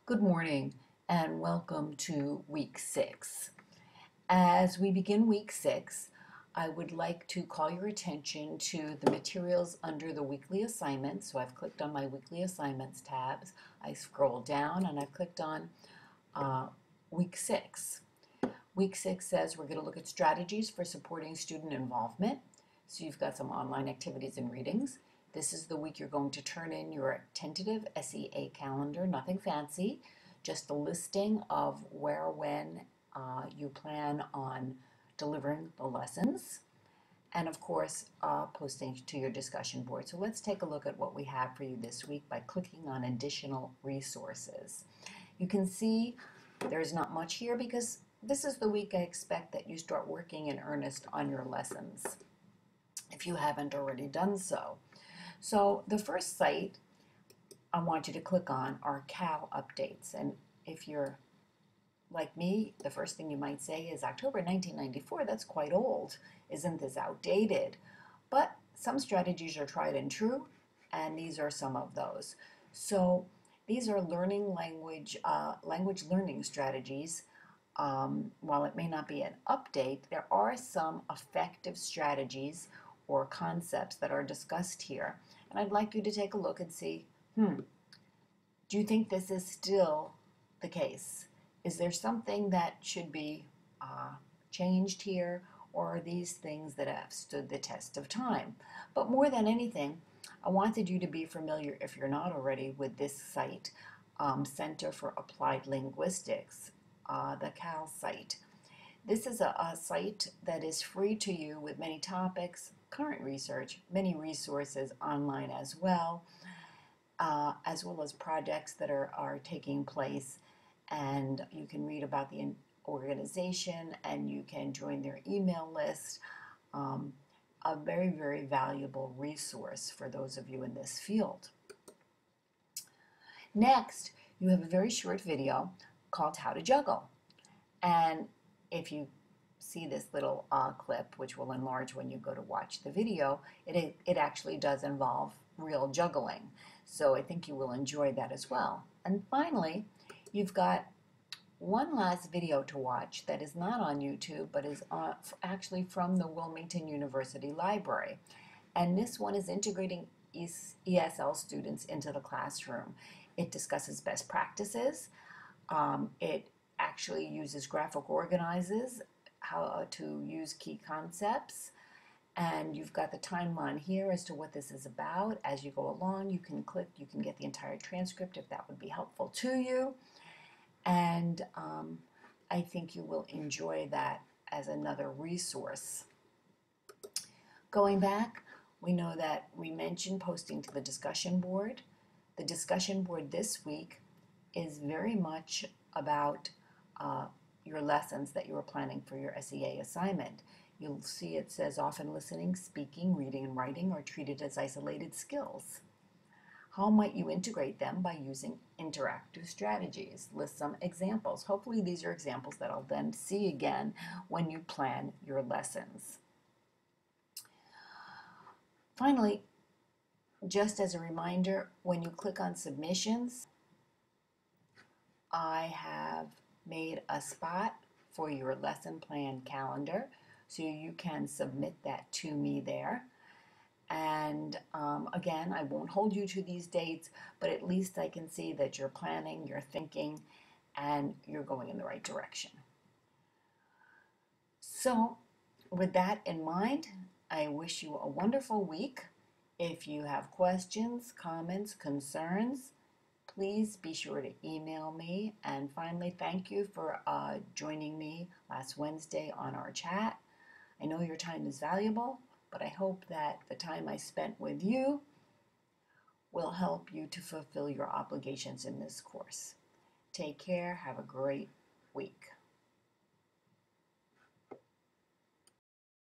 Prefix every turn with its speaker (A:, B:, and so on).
A: Good morning and welcome to week 6. As we begin week 6, I would like to call your attention to the materials under the weekly assignments. So I've clicked on my weekly assignments tabs. I scroll down and I've clicked on week 6. Week 6 says we're going to look at strategies for supporting student involvement. So you've got some online activities and readings. This is the week you're going to turn in your tentative SEA calendar, nothing fancy, just a listing of where, when you plan on delivering the lessons, and of course, posting to your discussion board. So let's take a look at what we have for you this week by clicking on additional resources. You can see there's not much here because this is the week I expect that you start working in earnest on your lessons, if you haven't already done so. So the first site I want you to click on are Cal updates. And if you're like me, the first thing you might say is October 1994, that's quite old. Isn't this outdated? But some strategies are tried and true, and these are some of those. So these are language learning strategies. While it may not be an update, there are some effective strategies or concepts that are discussed here. And I'd like you to take a look and see, do you think this is still the case? Is there something that should be changed here, or are these things that have stood the test of time? But more than anything, I wanted you to be familiar, if you're not already, with this site, Center for Applied Linguistics, the CAL site. This is a site that is free to you with many topics, current research, many resources online as well as projects that are taking place. And you can read about the organization and you can join their email list. A very, very valuable resource for those of you in this field. Next, you have a very short video called How to Juggle. And if you see this little clip, which will enlarge when you go to watch the video, it actually does involve real juggling. So I think you will enjoy that as well. And finally, you've got one last video to watch that is not on YouTube, but is actually from the Wilmington University Library. And this one is integrating ESL students into the classroom. It discusses best practices. It actually uses graphic organizers, how to use key concepts, and you've got the timeline here as to what this is about. As you go along, you can click, you can get the entire transcript if that would be helpful to you, and I think you will enjoy that as another resource. Going back, we know that we mentioned posting to the discussion board. The discussion board this week is very much about your lessons that you are planning for your SEA assignment. You'll see it says often listening, speaking, reading, and writing are treated as isolated skills. How might you integrate them by using interactive strategies? List some examples. Hopefully these are examples that I'll then see again when you plan your lessons. Finally, just as a reminder, when you click on submissions, I have made a spot for your lesson plan calendar, so you can submit that to me there. And again, I won't hold you to these dates, but at least I can see that you're planning, you're thinking, and you're going in the right direction. So with that in mind, I wish you a wonderful week. If you have questions, comments, concerns, please be sure to email me. And finally, thank you for joining me last Wednesday on our chat. I know your time is valuable, but I hope that the time I spent with you will help you to fulfill your obligations in this course. Take care. Have a great week.